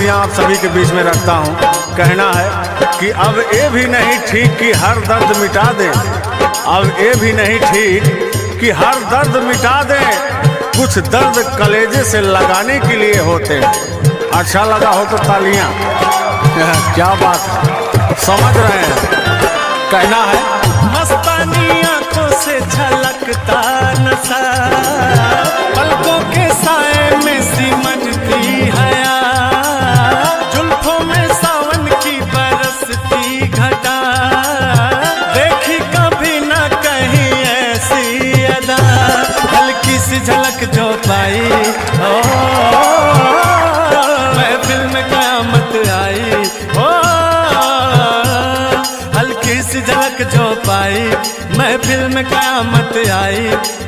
पंक्तियां आप सभी के बीच में रखता हूं। कहना है कि अब ये भी नहीं ठीक कि हर दर्द मिटा दे, अब ये भी नहीं ठीक कि हर दर्द मिटा दे, कुछ दर्द कलेजे से लगाने के लिए होते हैं। अच्छा लगा हो तो तालियां। क्या बात है, समझ रहे हैं। कहना है मस्तानी आंखों से झलकता नशा, पलकों के साए में सिमटती हया, जुल्फों में सावन की बरसती घटा, देखी कभी ना कहीं ऐसी अदा, हल्की सी झलक जो पाई महफिल में कयामत आई, हल्की सी झलक जो पाई महफिल में कयामत आई।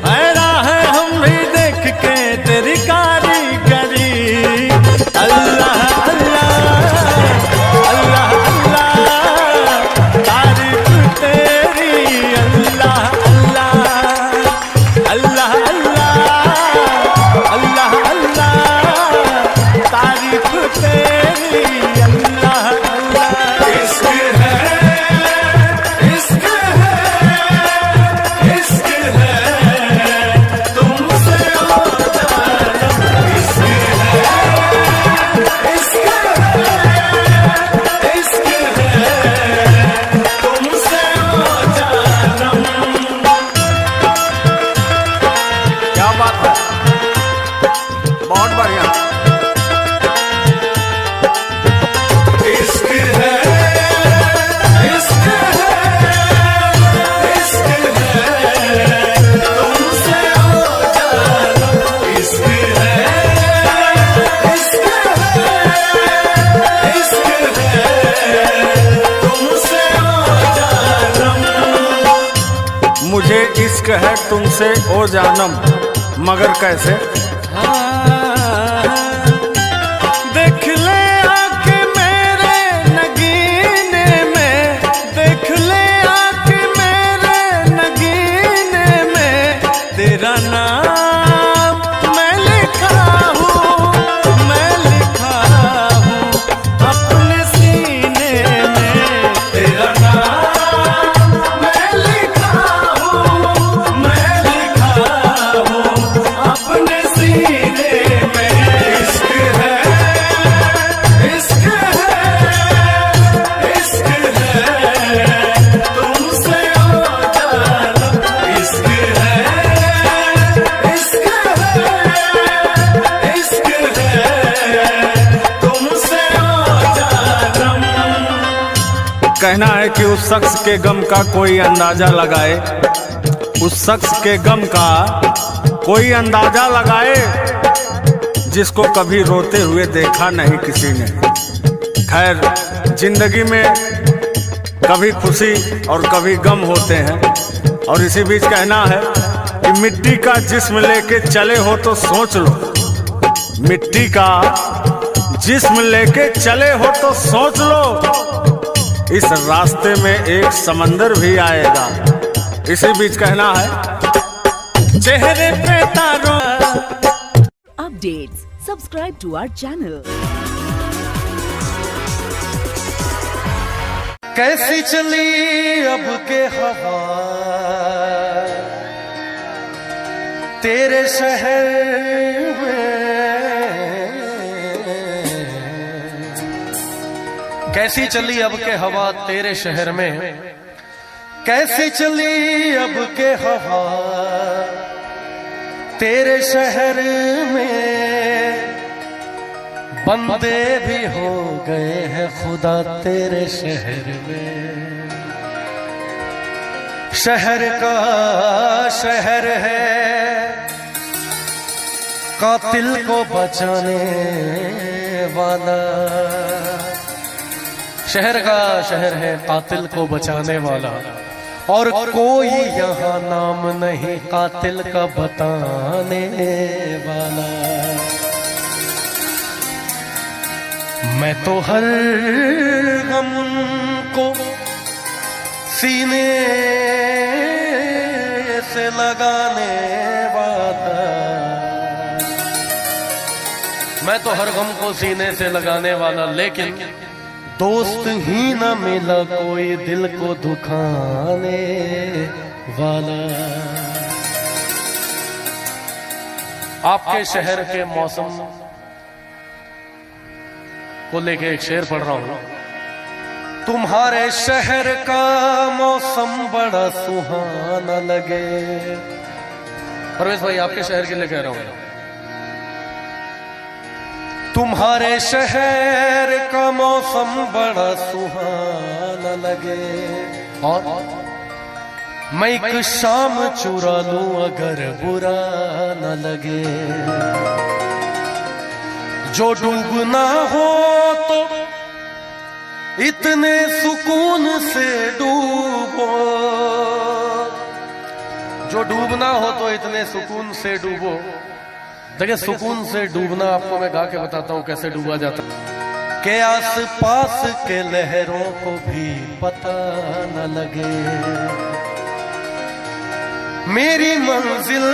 हैरान है हम भी देख के तेरी कारीगरी, अल्लाह अल्लाह अल्लाह अल्लाह, तारीफ तेरी अल्लाह अल्लाह अल्लाह अल्लाह अल्लाह अल्लाह, तारीफ तेरी अल्लाह अल्लाह। इश्क है बहुत बढ़िया। इश्क है इश्क है इश्क है, तुमसे हो जाना, इश्क है इश्क है इश्क है, तुमसे हो जाना। मुझे इश्क है तुमसे ओ जानम, मगर कैसे? देख ले आके मेरे नगीने में, देख ले आके मेरे नगीने में, तेरा नाम मैं लिखा हूँ, मैं लिखा हूँ अपने सीने में, तेरा नाम मैं लिखा हूँ, मैं लिखा हूँ अपने सीने में। इश्क है इश्क है इश्क है, तुमसे हो जाना, इश्क है इश्क है इश्क है, तुमसे हो जाना। कहना है कि उस शख्स के गम का कोई अंदाजा लगाए, उस शख्स के गम का कोई अंदाजा लगाए, जिसको कभी रोते हुए देखा नहीं किसी ने। खैर, जिंदगी में कभी खुशी और कभी गम होते हैं, और इसी बीच कहना है कि मिट्टी का जिस्म लेके चले हो तो सोच लो, मिट्टी का जिस्म लेके चले हो तो सोच लो, इस रास्ते में एक समंदर भी आएगा। इसी बीच कहना है चेहरे पे तारों। Updates. Subscribe to our channel. कैसी चली अब के हवा तेरे शहर में, कैसी चली अब के हवा तेरे शहर में, कैसी चली अब के हवा तेरे शहर में, बंदे भी हो गए हैं खुदा तेरे शहर में। शहर का शहर है कातिल को बचाने वाला, शहर का शहर है कातिल को बचाने वाला, और कोई यहाँ नाम नहीं कातिल का बताने वाला। मैं तो हर गम को सीने से लगाने वाला, मैं तो हर गम को सीने से लगाने वाला, लेकिन दोस्त ही न मिला कोई दिल को दुखाने वाला। आपके शहर के मौसम को लेके एक शेर पढ़ रहा हूं। तुम्हारे शहर का मौसम बड़ा सुहाना लगे। परवेश भाई आपके शहर के लिए कह रहा हूं। तुम्हारे शहर का मौसम बड़ा सुहाना लगे, और मैं एक शाम चुरा लूं अगर बुरा न लगे। जो डूबना हो तो इतने सुकून से डूबो, जो डूबना हो तो इतने सुकून से डूबो। देखिए सुकून से डूबना आपको मैं गा के बताता हूं कैसे डूबा जाता है। के आस पास के लहरों को भी पता न लगे, मेरी मंजिल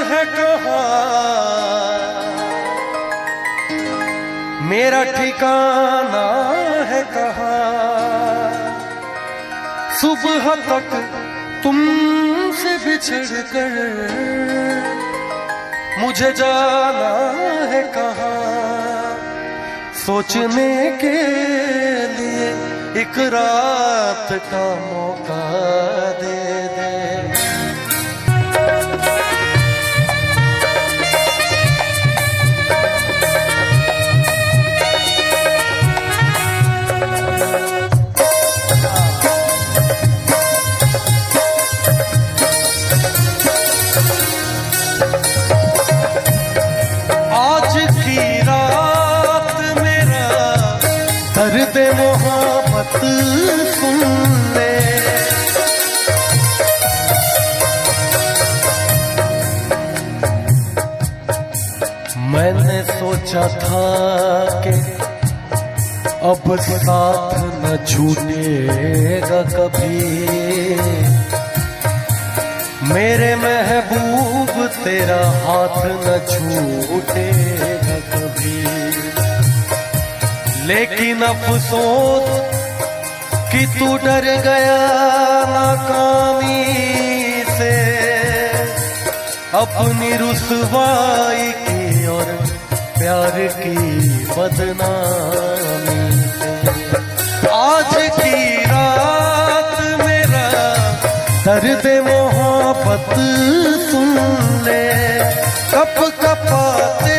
है कहाँ, मेरा ठिकाना है कहाँ। सुबह तक तुमसे बिछड़ कर मुझे जाना है कहाँ। सोचने के लिए एक रात का मौका दे दे। दर्द मोहब्बत सुन ले, मैंने सोचा था कि अब साथ न छूटेगा कभी, मेरे महबूब तेरा हाथ न छूटेगा कभी। लेकिन अफसोस कि तू डर गया नाकामी से, अपनी रुसवाई की और प्यार की बदनामी से। आज की रात मेरा दर्द मोहब्बत सुन ले, कप कपाते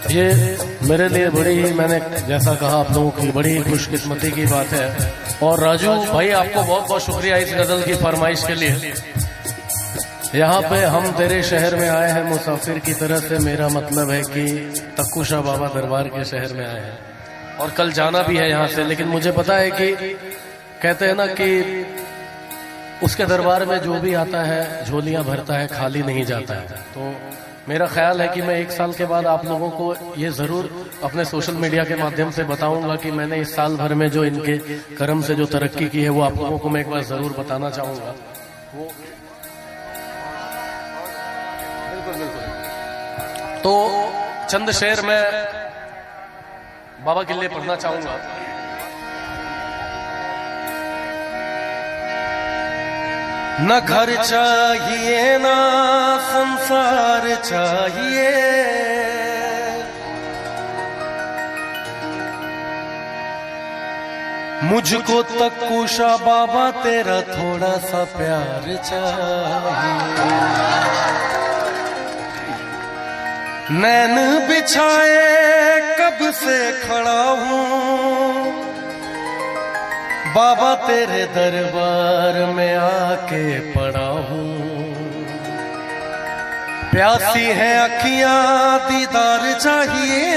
ये मेरे लिए बड़ी ही, मैंने जैसा कहा आप लोगों की बड़ी खुशकिस्मती की बात है। और राजू भाई आपको बहुत बहुत शुक्रिया इस गजल की फरमाइश के लिए। यहाँ पे हम तेरे शहर में आए हैं मुसाफिर की तरह से, मेरा मतलब है कि तक्कू शाह बाबा दरबार के शहर में आए हैं और कल जाना भी है यहाँ से। लेकिन मुझे पता है कि कहते हैं ना कि उसके दरबार में जो भी आता है झोलियां भरता है, खाली नहीं जाता है। तो मेरा ख्याल है कि मैं 1 साल के बाद आप लोगों को ये जरूर अपने सोशल मीडिया के माध्यम से बताऊंगा कि मैंने इस साल भर में जो इनके कर्म से जो तरक्की की है वो आप लोगों को मैं एक बार जरूर बताना चाहूंगा। वो तो चंद शेर में बाबा के लिए पढ़ना चाहूंगा। न घर चाहिए ना संसार चाहिए, मुझको तक्कू शाह बाबा तेरा थोड़ा सा प्यार चाहिए। नैन बिछाए कब से खड़ा हूँ बाबा तेरे दरबार में आके पड़ा हूँ। प्यासी है अखियां दीदार चाहिए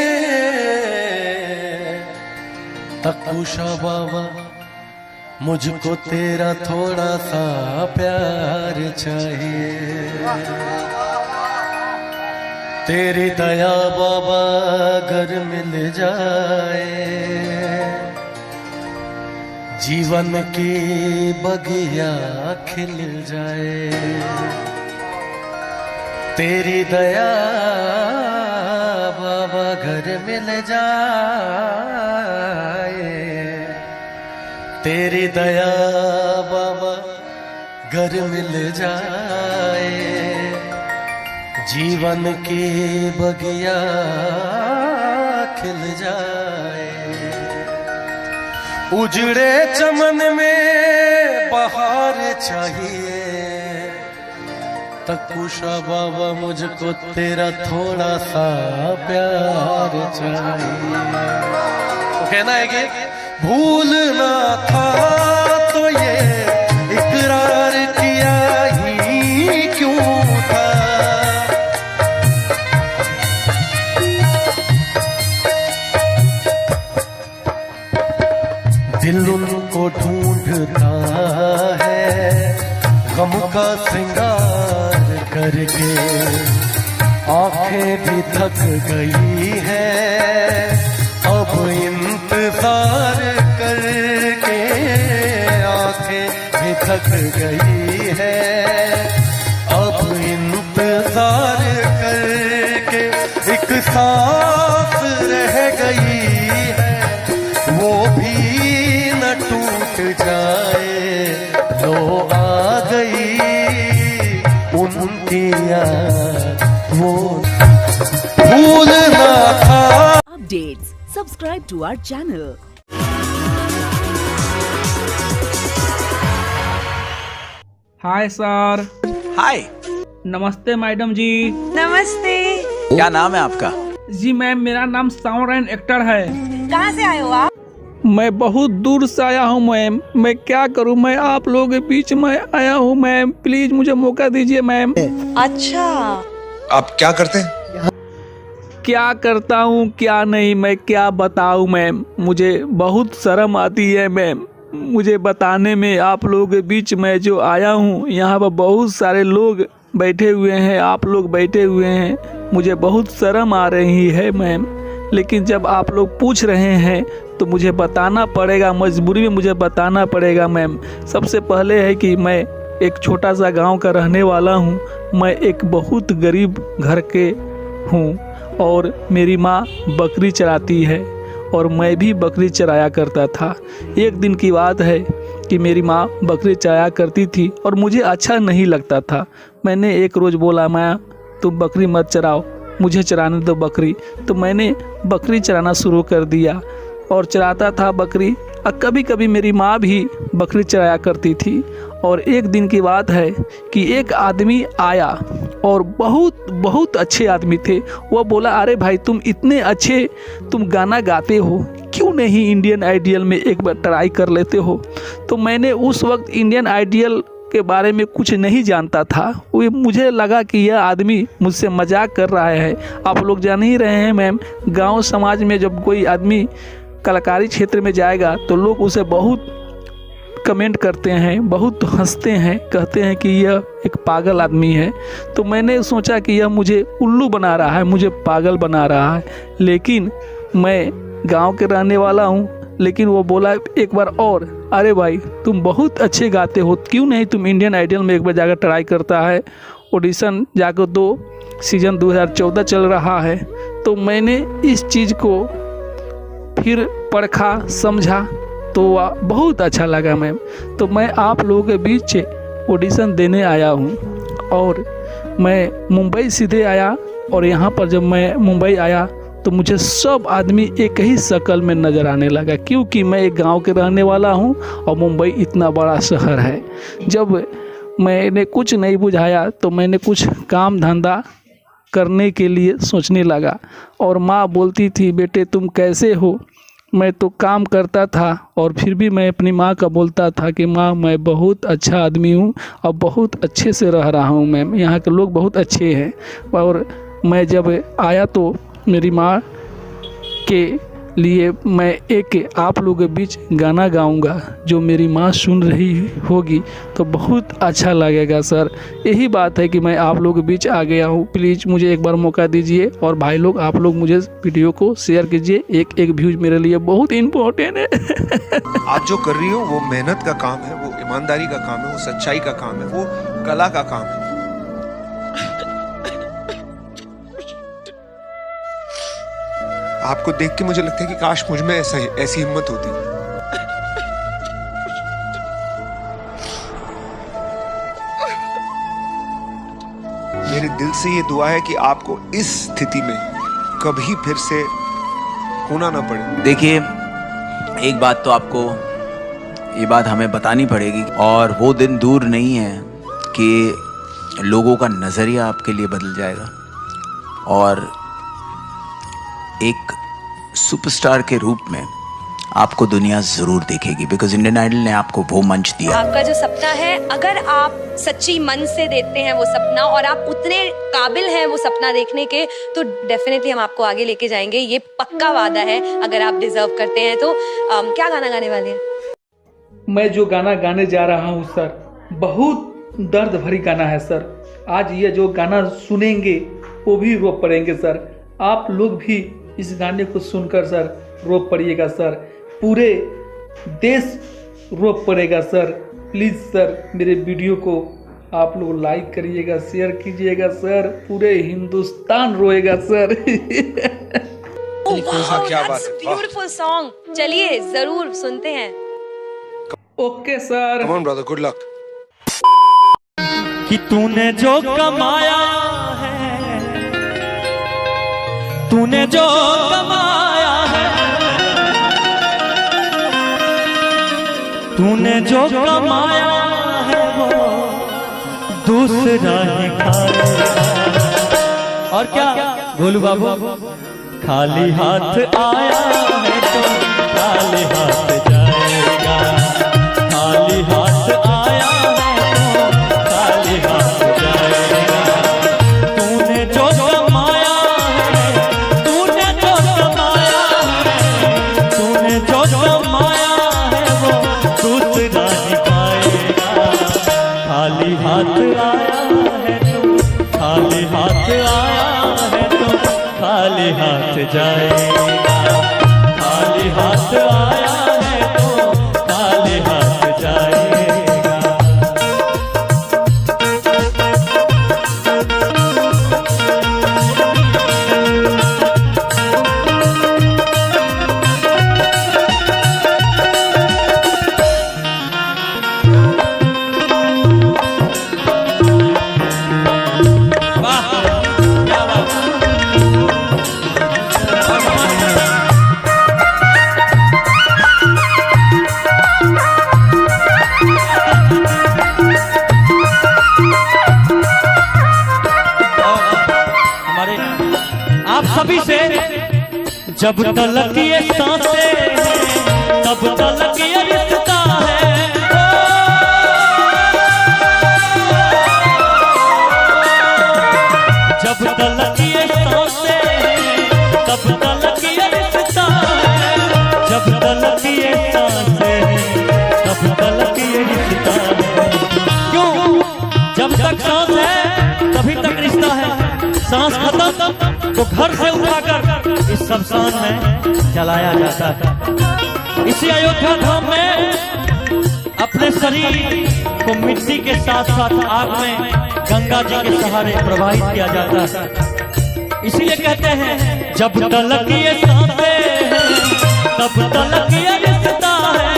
तकुशा बाबा मुझको तेरा थोड़ा सा प्यार चाहिए। तेरी दया बाबा अगर मिल जाए जीवन की बगिया खिल जाए। तेरी दया बाबा घर मिल जाए। तेरी दया बाबा घर मिल जाए जीवन की बगिया खिल जाए। उजड़े चमन में बहार चाहिए तकुशा बाबा मुझको तेरा थोड़ा सा प्यार चाहिए। तो कहना है कि भूलना था तो ये इकरार किया ही क्यों था। दिल उनको ढूंढता है गम का श्रृंगार करके। आंखें भी थक गई है अब इंतजार करके। आंखें भी थक गई है अब इंतजार करके। एक सांस रह गई है वो भी न टूट जाए। लो आ गई उनकी याद वो भूलना था। Updates. Subscribe to our channel. Hi sir. Hi. नमस्ते मैडम जी। नमस्ते। क्या नाम है आपका? जी मैम मेरा नाम साउंड एक्टर है। कहाँ से आए हो आप? मैं बहुत दूर से आया हूँ मैम। मैं क्या करूँ, मैं आप लोगों के बीच में आया हूँ मैम। प्लीज मुझे मौका दीजिए मैम। अच्छा आप क्या करते हैं? क्या करता हूँ क्या नहीं मैं क्या बताऊँ मैम। मुझे बहुत शर्म आती है मैम मुझे बताने में। आप लोगों के बीच में जो आया हूँ यहाँ पर बहुत सारे लोग बैठे हुए हैं, आप लोग बैठे हुए हैं। मुझे बहुत शर्म आ रही है मैम, लेकिन जब आप लोग पूछ रहे हैं तो मुझे बताना पड़ेगा, मजबूरी में मुझे बताना पड़ेगा मैम। सबसे पहले है कि मैं एक छोटा सा गांव का रहने वाला हूं। मैं एक बहुत गरीब घर के हूं और मेरी माँ बकरी चराती है और मैं भी बकरी चराया करता था। एक दिन की बात है कि मेरी माँ बकरी चराया करती थी और मुझे अच्छा नहीं लगता था। मैंने एक रोज़ बोला, माँ तुम बकरी मत चराओ, मुझे चराने दो बकरी। तो मैंने बकरी चराना शुरू कर दिया और चराता था बकरी। और कभी कभी मेरी माँ भी बकरी चराया करती थी। और एक दिन की बात है कि एक आदमी आया और बहुत अच्छे आदमी थे। वो बोला, अरे भाई तुम इतने अच्छे तुम गाना गाते हो, क्यों नहीं इंडियन आइडियल में एक बार ट्राई कर लेते हो। तो मैंने उस वक्त इंडियन आइडियल के बारे में कुछ नहीं जानता था। वो मुझे लगा कि यह आदमी मुझसे मजाक कर रहा है। आप लोग जान ही रहे हैं मैम, गांव समाज में जब कोई आदमी कलाकारी क्षेत्र में जाएगा तो लोग उसे बहुत कमेंट करते हैं, बहुत हंसते हैं, कहते हैं कि यह एक पागल आदमी है। तो मैंने सोचा कि यह मुझे उल्लू बना रहा है, मुझे पागल बना रहा है। लेकिन मैं गांव के रहने वाला हूँ। लेकिन वो बोला एक बार और, अरे भाई तुम बहुत अच्छे गाते हो, क्यों नहीं तुम इंडियन आइडियल में एक बार जाकर ट्राई करता है। ऑडिशन जाकर 2 सीज़न 2014 चल रहा है। तो मैंने इस चीज़ को फिर परखा, समझा, तो बहुत अच्छा लगा मैम। तो मैं आप लोगों के बीच ऑडिशन देने आया हूँ। और मैं मुंबई सीधे आया और यहाँ पर जब मैं मुंबई आया तो मुझे सब आदमी एक ही शक्ल में नज़र आने लगा, क्योंकि मैं एक गांव के रहने वाला हूं और मुंबई इतना बड़ा शहर है। जब मैंने कुछ नहीं बुझाया तो मैंने कुछ काम धंधा करने के लिए सोचने लगा। और माँ बोलती थी, बेटे तुम कैसे हो? मैं तो काम करता था और फिर भी मैं अपनी माँ का बोलता था कि माँ मैं बहुत अच्छा आदमी हूँ और बहुत अच्छे से रह रहा हूँ मैम, यहाँ के लोग बहुत अच्छे हैं। और मैं जब आया तो मेरी माँ के लिए मैं एक आप लोगों के बीच गाना गाऊंगा, जो मेरी माँ सुन रही होगी तो बहुत अच्छा लगेगा सर। यही बात है कि मैं आप लोगों के बीच आ गया हूँ। प्लीज़ मुझे एक बार मौका दीजिए और भाई लोग आप लोग मुझे वीडियो को शेयर कीजिए। एक व्यूज मेरे लिए बहुत इम्पोर्टेंट है। आज जो कर रही हो वो मेहनत का काम है, वो ईमानदारी का काम है, वो सच्चाई का काम है, वो कला का काम है। आपको देख के मुझे लगता है कि काश मुझ में ऐसी हिम्मत होती। मेरे दिल से ये दुआ है कि आपको इस स्थिति में कभी फिर से होना ना पड़े। देखिए, एक बात तो आपको ये बात हमें बतानी पड़ेगी, और वो दिन दूर नहीं है कि लोगों का नज़रिया आपके लिए बदल जाएगा और एक सुपरस्टार के रूप में आपको दुनिया जरूर देखेगी, बिकॉज इंडियन आइडल ने आपको वो मंच दिया। आपका जो सपना है, अगर आप सच्ची मन से देते हैं वो सपना और आप उतने काबिल हैं वो सपना देखने के, तो डेफिनेटली हम आपको आगे लेके जाएंगे। ये पक्का वादा है। अगर आप डिजर्व करते हैं तो क्या गाना गाने वाले हैं? मैं जो गाना गाने जा रहा हूँ सर, बहुत दर्द भरी गाना है सर। आज ये जो गाना सुनेंगे वो भी रो पड़ेंगे सर। आप लोग भी इस गाने को सुनकर सर रो पड़िएगा सर। पूरे देश रो पड़ेगा सर। प्लीज़ सर मेरे वीडियो को आप लोग लाइक करिएगा, शेयर कीजिएगा सर। पूरे हिंदुस्तान रोएगा सर। क्या बात है, ब्यूटीफुल सॉन्ग। चलिए जरूर सुनते हैं। Okay sir. Come on brother, good luck. कि तूने जो कमाया है, तूने जो कमाया है, तूने जो कमाया है वो दूसरा ही खाएगा। और क्या बोलू बाबू, खाली हाथ आया है तो खाली हाथ जाएगा। खाली हाथ आया है तो खाली हाथ जाएगा। तूने जो कमाया है, तूने जो कमाया है, तूने जो कमाया है वो दूसरा ही पाएगा। खाली हाथ आया है तो खाली हाथ आया है तो खाली हाथ जाएगा। खाली हाथ आया है तो खाली हाथ जाएगा। वाह, क्या बात है। हमारे आप सभी से, जब तलक ये सांसें हैं तब तलक ये रिश्ता है। जब तलक ये सांसें हैं तब तलक ये रिश्ता है। जब तलक ये सांसें हैं तब तलक ये रिश्ता है। क्यों? जब तक सांस है तभी तक रिश्ता है। सांस खत्म तो घर से उठाकर इस शमशान में जलाया जाता है। इसी अयोध्या धाम में अपने शरीर को मिट्टी के साथ साथ आग में गंगा जी के सहारे प्रवाहित किया जाता है। इसीलिए कहते हैं, जब तलक ये सांसें हैं तब तलक ये रिश्ता है।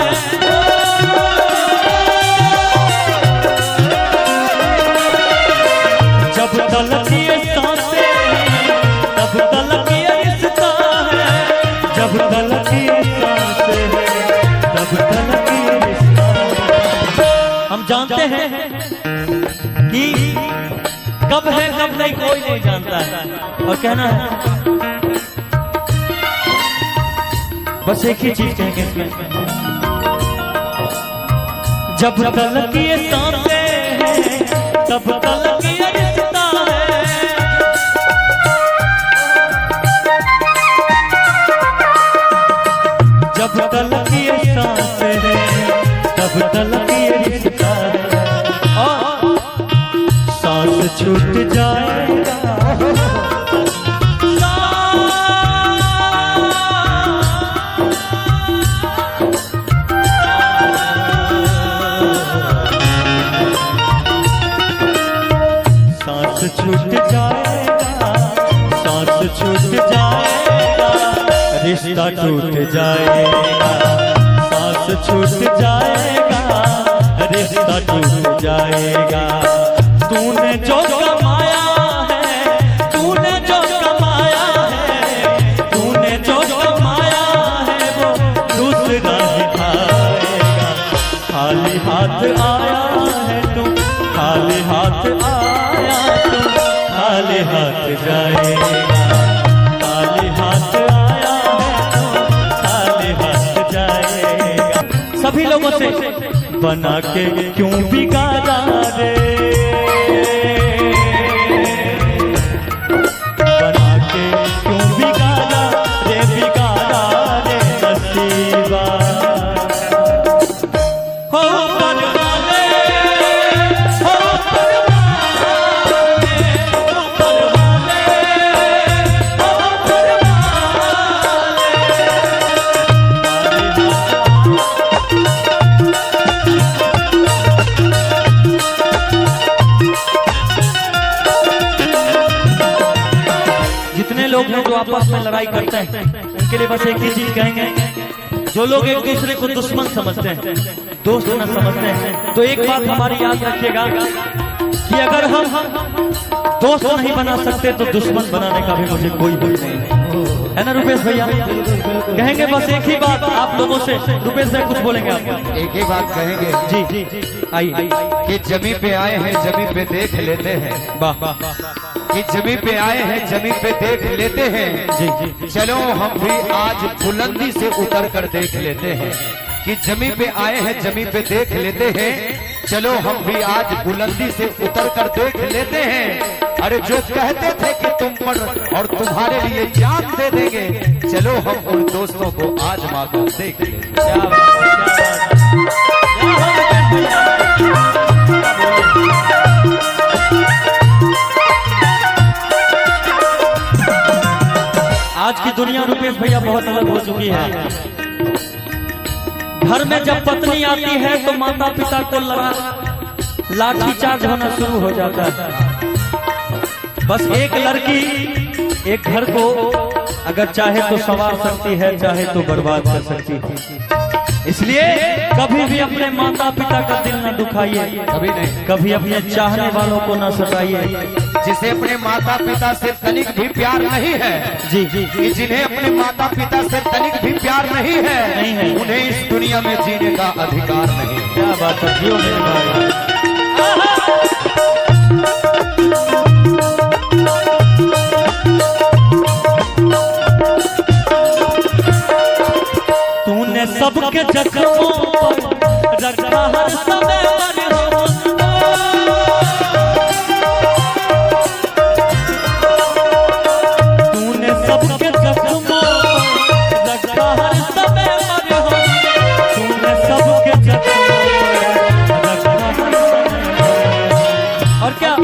जब तलक ये सांसें हैं तब तलक ये रिश्ता है। जब तलक ये सांसें हैं तब तलक ये रिश्ता है। हम जानते हैं कि कब है कब नहीं कोई नहीं जानता है, और कहना है, बस एक ही चीज कहेंगे इसमें, जब तलक ये सांसें हैं तब तलक ये रिश्ता है। जब तलक ये सांसें हैं तब तलक ये रिश्ता है। और सांस छूट जाएगा, सांस छूट जाएगा, सांस छूट जाएगा, रिश्ता टूट जाएगा, सांस छूट जाएगा, रिश्ता टूट जाएगा। तूने जो कमाया है, तूने जो कमाया है, तूने जो कमाया है वो दूसरा ही खाएगा। खाली हाथ आया है तू, खाली हाथ आया तू, खाली हाथ जाएगा। खाली हाथ आया है तू, खाली हाथ जाएगा। सभी लोगों से बना के क्यों बिगाड़ा रे, बना के क्यों बिगाड़ा रे, बिगाड़ा रे नसीबा। हो परवाने, हो परवाने, हो परवाने, हो जितने लोग हैं जो आपस में लड़ाई करते हैं उनके लिए बस एक ही चीज कहेंगे, जो लोग एक दूसरे को दुश्मन समझते हैं, दोस्त न समझते हैं, तो एक बात हमारी याद रखिएगा कि अगर हम दोस्त नहीं बना सकते तो दुश्मन बनाने का भी मुझे कोई भूल नहीं है ना रुपेश भैया? कहेंगे बस एक ही बात आप लोगों से, रुपेश भाई कुछ बोलेंगे आप? एक ही बात कहेंगे जी जी जी आइए कि जमी पे आए हैं जमी पे देख लेते हैं, वाह वाह, कि जमी पे आए हैं जमी पे देख लेते हैं। जी जी चलो हम भी आज बुलंदी से उतर कर देख लेते हैं, कि जमी पे आए हैं जमी पे देख लेते हैं। चलो हम भी आज बुलंदी से उतर कर देख लेते हैं। अरे जो कहते थे कि तुम पर और तुम्हारे लिए जान दे देंगे, चलो हम उन दोस्तों को आजमा कर देख लेते हैं। क्या बात है, क्या बात है। आज की दुनिया रुपेश भैया बहुत अलग हो चुकी है। घर में जब पत्नी आती है तो माता पिता को लाठीचार्ज होना शुरू हो जाता है। बस एक लड़की एक घर को अगर चाहे तो संवार सकती है, चाहे तो बर्बाद कर सकती है। इसलिए कभी भी अपने माता पिता का दिल न दुखाइए, कभी नहीं, कभी अपने चाहने वालों को न सताइए। जिसे अपने माता पिता से तनिक भी प्यार नहीं है, जी जी जी, जिन्हें अपने माता पिता से तनिक भी प्यार नहीं है, उन्हें इस दुनिया में जीने का अधिकार नहीं है। क्या बात है, जियो मेरे भाई। तूने सबके जख्मों पर रखा हर समय पर हो, तूने सबके जख्मों पर रखा हर समय पर हो, तूने सबके जख्मों पर रखा हर समय पर। और क्या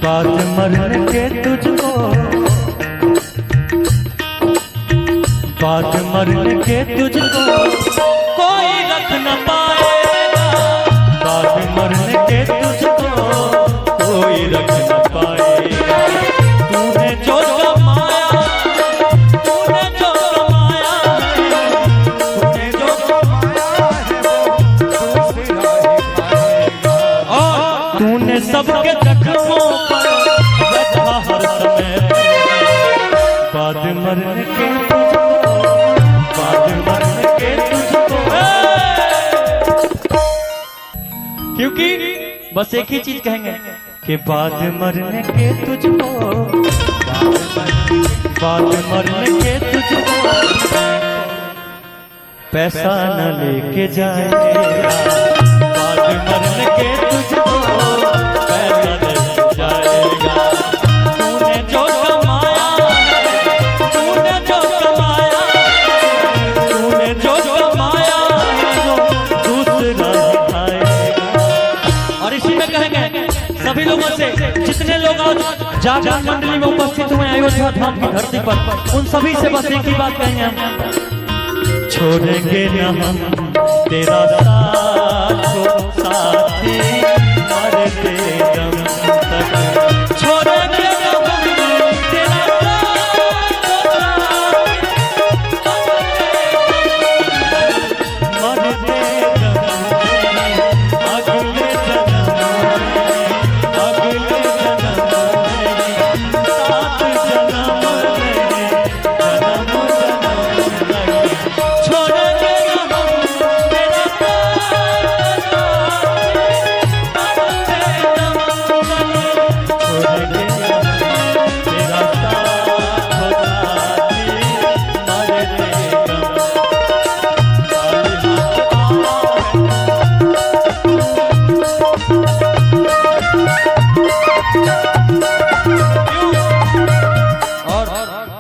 बात मरने के तुझको, बात मरने के तुझको कोई रख न पाएगा, बात मरने के तुझको कोई रख न पाएगा। तूने जो कमाया, तूने जो कमाया है, तूने जो कमाया है, और तूने सबके जख्मों पर रखा हर समय। बात मरने के क्योंकि बस एक ही चीज कहेंगे कि बाद मरने के तुझको बाद मरने के तुझको पैसा न लेके जाएगा, बाद मरने के तुझको पैसा लेके जाएगा। तूने जो कमाया है, तूने जो कमाया है, तूने जो कमाया है वो दूसरा खाएगा। और इसी में कहेंगे सभी लोगों से, जितने लोग आज जागरण मंडली में उपस्थित हुए अयोध्या धाम की धरती पर, उन सभी से बस एक ही बात कहेंगे हम, छोड़ेंगे न हम तेरा साथ को साथी, मरते दम तक छोड़ेंगे न हम तेरा साथ, मरते दम अगले जन्म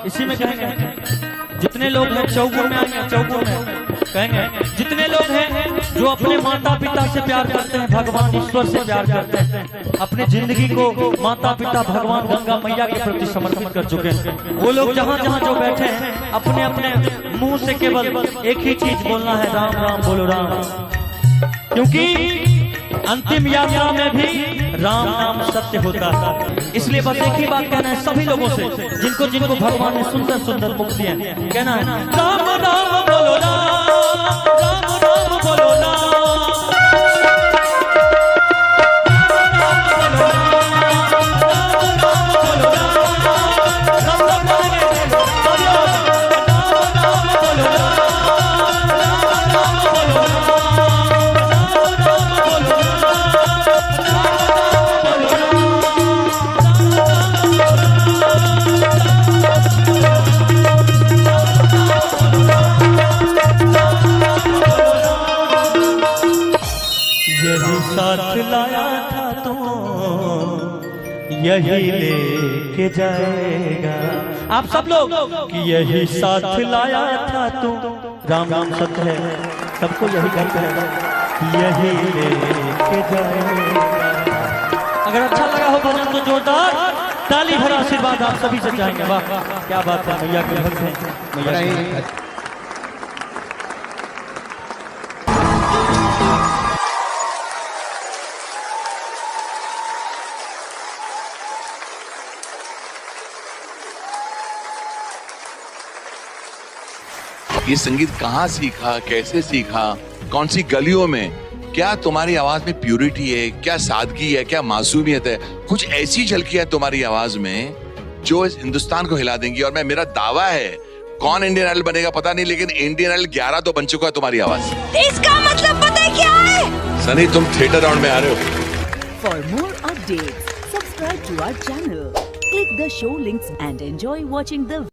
इसी में कहेंगे जितने लोग हैं चौगुन में आएंगे, चौगुन में कहेंगे जितने लोग हैं जो अपने माता पिता से प्यार करते हैं, भगवान ईश्वर से प्यार करते हैं, अपनी जिंदगी को माता पिता भगवान गंगा मैया के प्रति समर्पित कर चुके हैं, वो लोग जहाँ जहाँ जो बैठे हैं अपने अपने मुंह से केवल एक ही चीज बोलना है, राम राम बोलो राम, क्योंकि अंतिम यात्रा में भी राम नाम सत्य होता है। इसलिए बस एक ही बात कहना है सभी लोगों से, जिनको जिनको भगवान ने सुंदर सुंदर मुख दिए, कहना है राम राम बोलो राम, राम राम बोलो राम, साथ लाया था तू यही लेके जाएगा। आप सब लोग कि यही साथ लाया था तू, राम राम सत्य है, सबको यही कहते हैं कि यही लेके जाएगा। अगर अच्छा लगा हो भजन तो जोरदार ताली भरा आशीर्वाद आप सभी से चाहेंगे। वाह क्या बात है, मैया के भक्त हैं, मैया के ये संगीत कहाँ सीखा, कैसे सीखा, कौन सी गलियों में, क्या तुम्हारी आवाज में प्यूरिटी है, क्या सादगी है, क्या मासूमियत है, कुछ ऐसी झलकियां तुम्हारी आवाज में जो इस हिंदुस्तान को हिला देंगी। और मेरा दावा है, कौन इंडियन आइडल बनेगा पता नहीं, लेकिन इंडियन आइडल 11 तो बन चुका है तुम्हारी आवाज। इसका मतलब पता है क्या है? सनी तुम थिएटर राउंड में आ रहे हो। For more updates, subscribe to our channel, click the show links and enjoy watching the